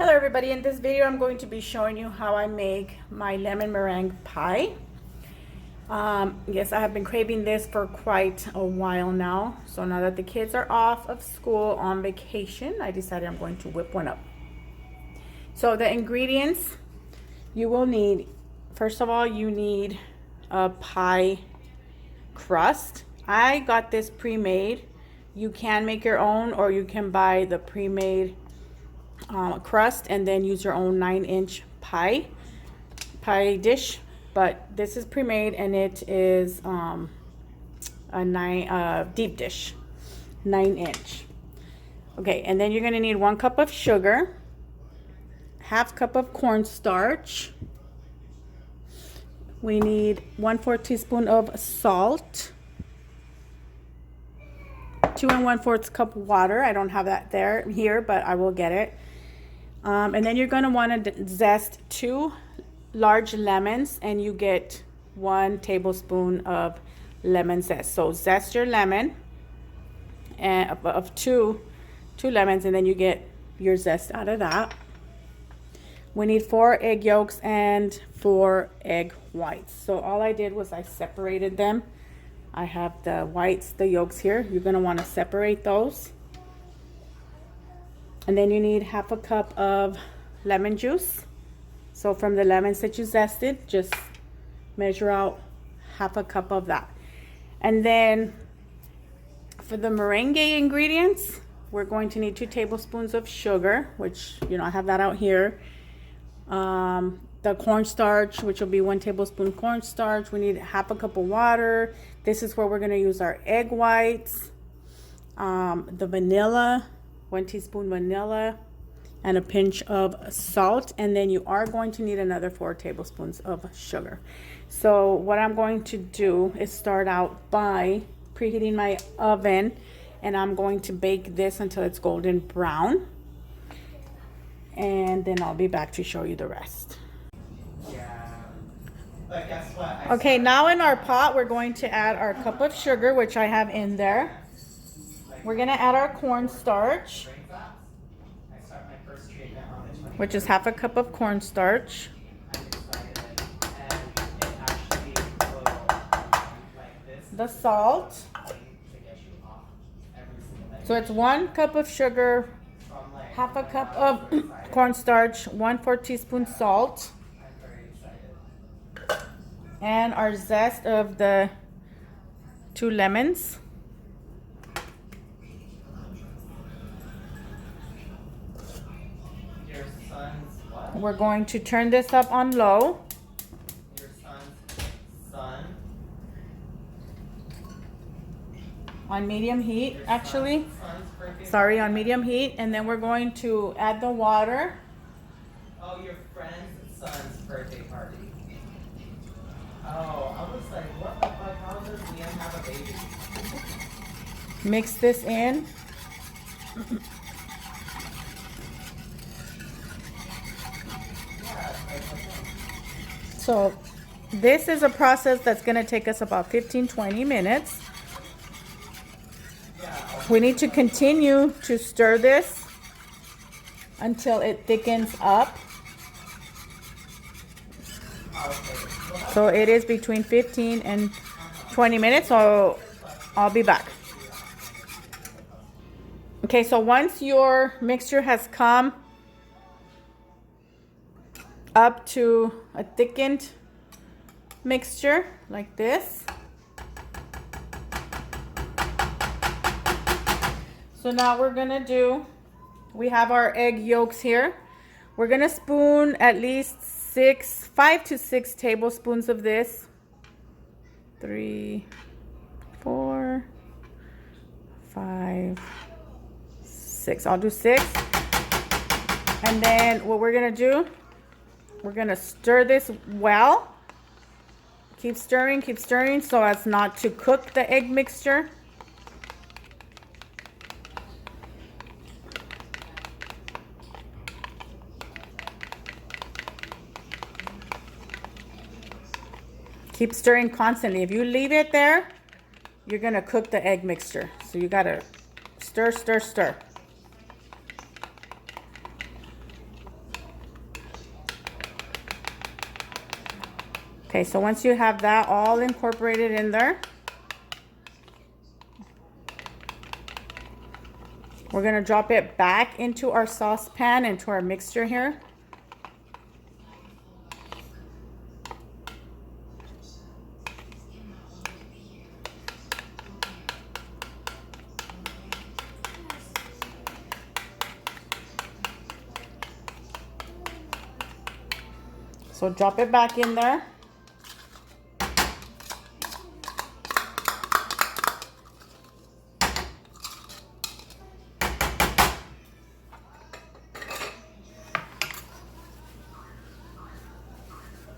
Hello everybody, in this video I'm going to be showing you how I make my lemon meringue pie. Yes, I have been craving this for quite a while now. So now that the kids are off of school on vacation, I decided I'm going to whip one up. So the ingredients you will need, first of all, you need a pie crust. I got this pre-made. You can make your own, or you can buy the pre-made crust and then use your own 9-inch pie dish. But this is pre-made and it is a deep dish, 9-inch. Okay, and then you're going to need 1 cup of sugar, half cup of cornstarch. We need 1/4 teaspoon of salt, 2 1/4 cup water. I don't have that here, but I will get it. And then you're going to want to zest 2 large lemons, and you get 1 tablespoon of lemon zest. So zest your lemon and of two lemons, and then you get your zest out of that. We need 4 egg yolks and 4 egg whites. So all I did was I separated them. I have the whites, the yolks here. You're going to want to separate those. And then you need half a cup of lemon juice. So from the lemons that you zested, just measure out half a cup of that. And then for the meringue ingredients, we're going to need 2 tablespoons of sugar, which, you know, I have that out here. The cornstarch, which will be 1 tablespoon cornstarch. We need half a cup of water. This is where we're going to use our egg whites. The vanilla, 1 teaspoon vanilla, and a pinch of salt. And then you are going to need another 4 tablespoons of sugar. So what I'm going to do is start out by preheating my oven, and I'm going to bake this until it's golden brown. And then I'll be back to show you the rest. But guess what? Okay, now in our pot, we're going to add our cup of sugar, which I have in there. We're going to add our cornstarch, which is half a cup of cornstarch. The salt. So it's 1 cup of sugar, half a cup of cornstarch, 1/4 teaspoon salt, and our zest of the 2 lemons. Your son's what? We're going to turn this up on low. Your son's son? On medium heat, Your actually. son's birthday Sorry, on party? medium heat. And then we're going to add the water. Oh, your friend's son's birthday party. Oh, I was like, what the fuck? How does Liam have a baby? Mix this in. So this is a process that's going to take us about 15-20 minutes. We need to continue to stir this until it thickens up. So it is between 15 and 20 minutes, so I'll be back. Okay, so once your mixture has come up to a thickened mixture like this. So now we're gonna do, we have our egg yolks here. We're gonna spoon at least 5 to 6 tablespoons of this. 3, 4, 5, 6. I'll do 6. And then what we're gonna do, we're gonna stir this well. Keep stirring so as not to cook the egg mixture. Keep stirring constantly. If you leave it there, you're gonna cook the egg mixture. So you gotta stir, stir, stir. Okay, so once you have that all incorporated in there, we're gonna drop it back into our saucepan, into our mixture here. So drop it back in there.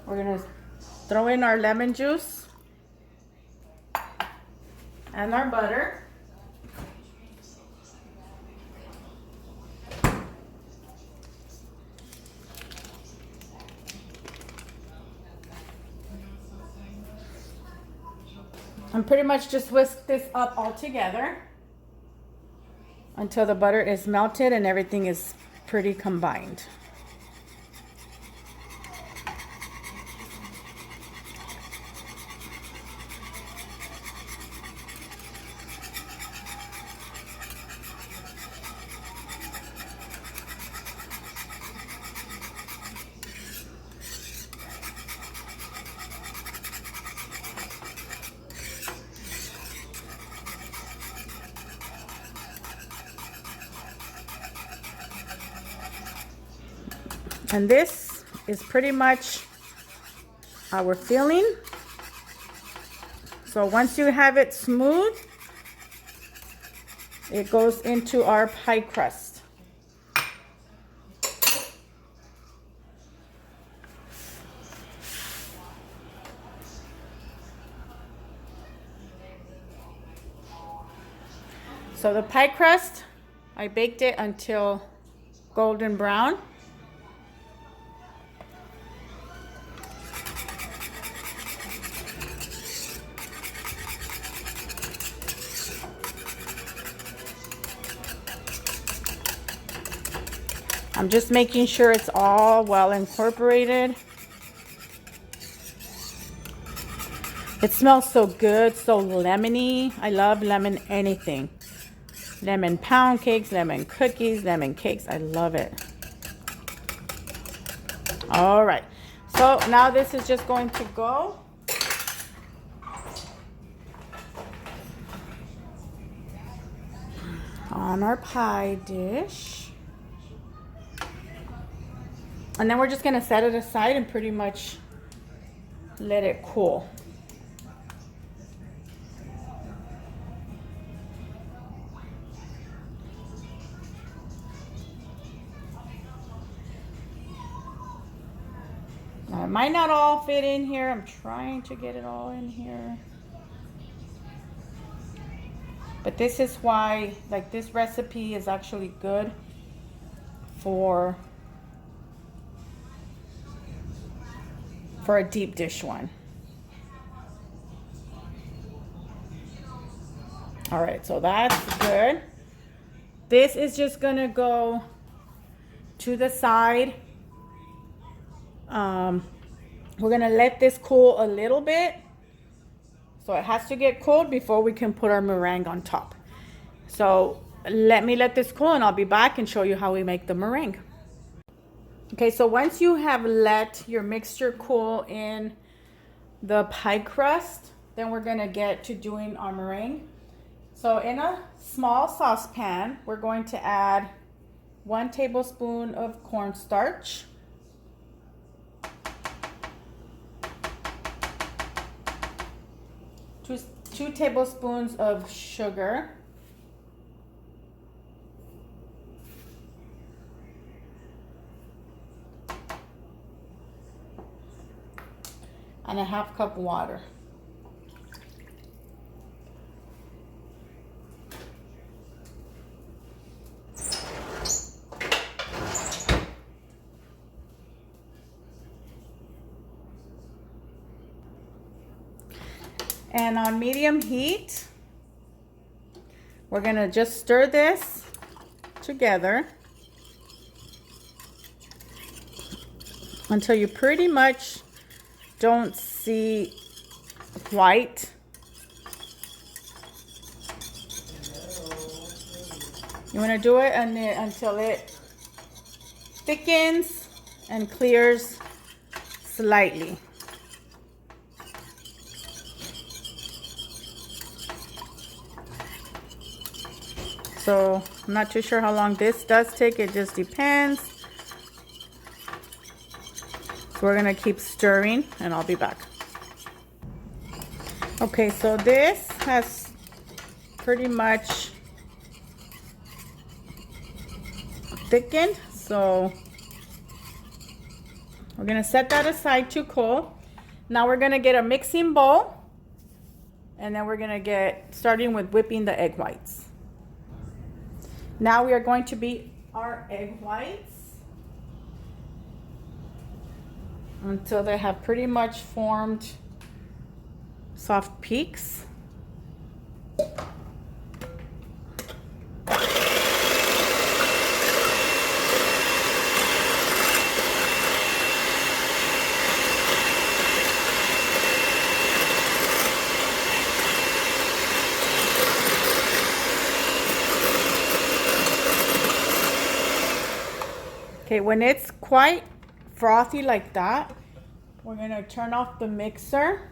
We're gonna throw in our lemon juice and our butter. And pretty much just whisk this up all together until the butter is melted and everything is pretty combined. And this is pretty much our filling. So once you have it smooth, it goes into our pie crust. So the pie crust, I baked it until golden brown. I'm just making sure it's all well incorporated. It smells so good, so lemony. I love lemon anything. Lemon pound cakes, lemon cookies, lemon cakes. I love it. All right. So now this is just going to go on our pie dish. And then we're just going to set it aside and pretty much let it cool. Now, it might not all fit in here. I'm trying to get it all in here. But this is why, like, this recipe is actually good for a deep dish one. All right, so that's good. This is just gonna go to the side. We're gonna let this cool a little bit. So it has to get cold before we can put our meringue on top. So let this cool and I'll be back and show you how we make the meringue. Okay, so once you have let your mixture cool in the pie crust, then we're gonna get to doing our meringue. So in a small saucepan, we're going to add 1 tablespoon of cornstarch. Two tablespoons of sugar. And a 1/2 cup water. And on medium heat, we're gonna just stir this together until you pretty much don't see white. You want to do it until it thickens and clears slightly. So I'm not too sure how long this does take. It just depends. So we're gonna keep stirring and I'll be back. Okay, so this has pretty much thickened. So we're gonna set that aside to cool. Now we're gonna get a mixing bowl and then we're gonna get starting with whipping the egg whites. Now we are going to beat our egg whites until they have pretty much formed soft peaks. Okay, when it's quite frothy like that, we're gonna turn off the mixer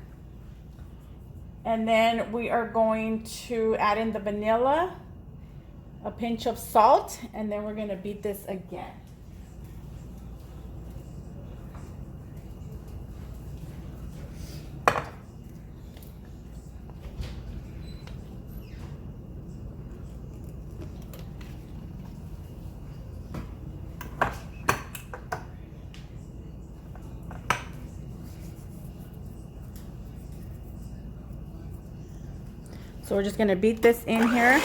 and then we are going to add in the vanilla, a pinch of salt, and then we're gonna beat this again. So we're just gonna beat this in here.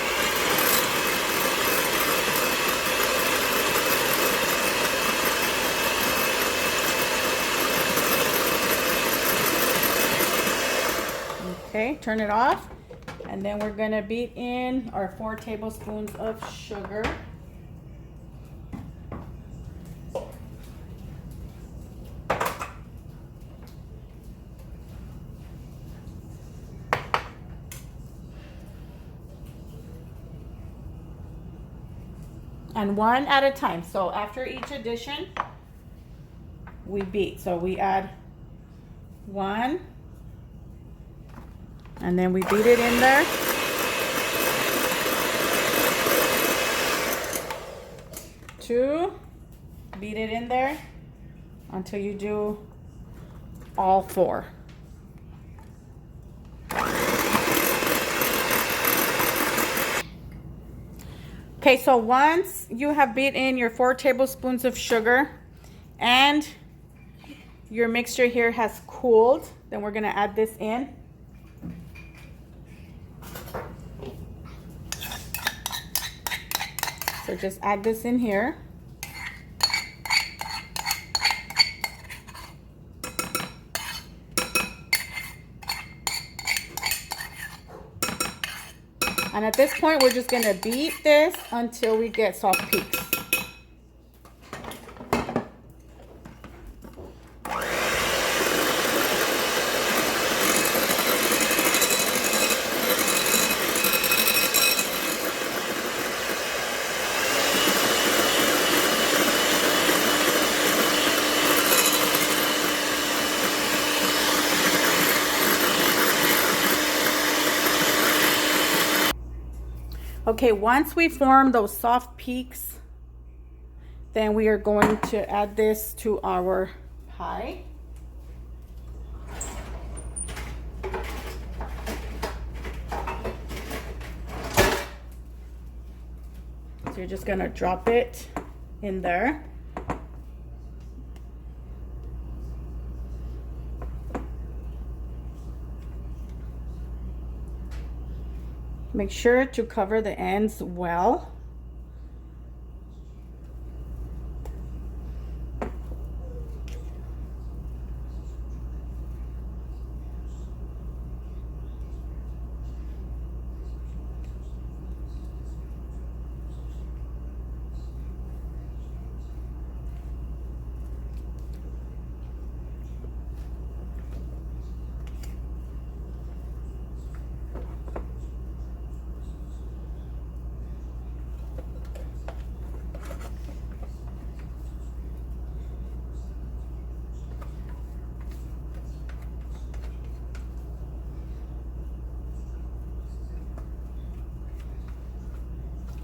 Okay, turn it off. And then we're gonna beat in our 4 tablespoons of sugar. And 1 at a time. So after each addition, we beat. So we add 1, and then we beat it in there. 2, beat it in there until you do all 4. Okay, so once you have beat in your 4 tablespoons of sugar and your mixture here has cooled, then we're gonna add this in. So just add this in here. And at this point, we're just gonna beat this until we get soft peaks. Okay, once we form those soft peaks, then we are going to add this to our pie. So you're just gonna drop it in there. Make sure to cover the ends well.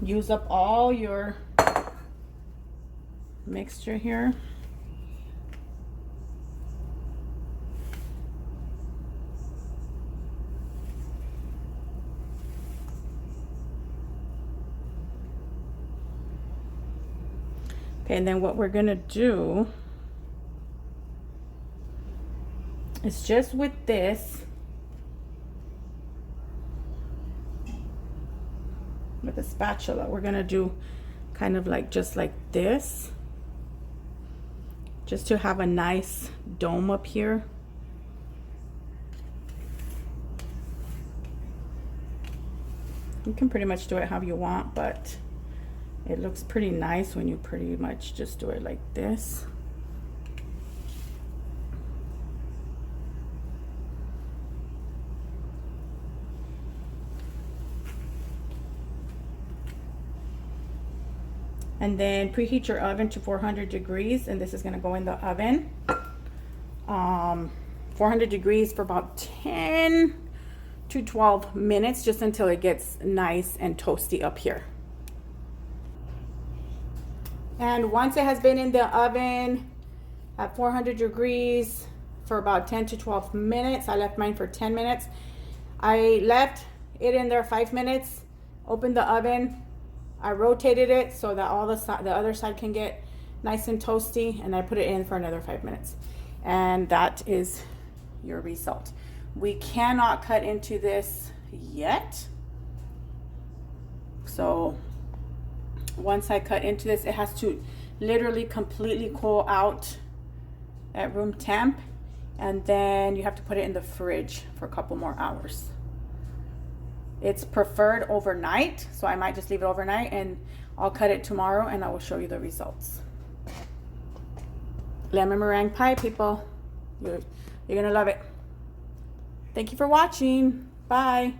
use up all your mixture here. Okay, and then what we're gonna do is just with this, with the spatula, we're gonna do kind of like just like this, just to have a nice dome up here. You can pretty much do it how you want, but it looks pretty nice when you pretty much just do it like this. And then preheat your oven to 400 degrees, and this is gonna go in the oven. 400 degrees for about 10 to 12 minutes, just until it gets nice and toasty up here. And once it has been in the oven at 400 degrees for about 10 to 12 minutes, I left mine for 10 minutes. I left it in there 5 minutes, opened the oven, I rotated it so that all the other side can get nice and toasty, and I put it in for another 5 minutes. And that is your result. We cannot cut into this yet. So once I cut into this, it has to literally completely cool out at room temp, and then you have to put it in the fridge for a couple more hours. It's preferred overnight, so I might just leave it overnight, and I'll cut it tomorrow and I will show you the results. Lemon meringue pie, people. You're gonna love it. Thank you for watching. Bye.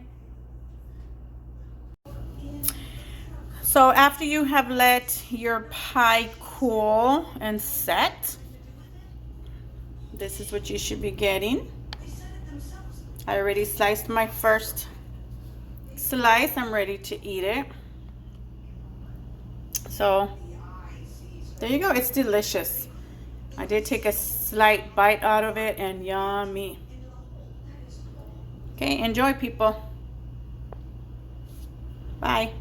So after you have let your pie cool and set, this is what you should be getting. I already sliced my first slice. I'm ready to eat it. So there you go. It's delicious. I did take a slight bite out of it, and yummy. Okay, enjoy, people. Bye.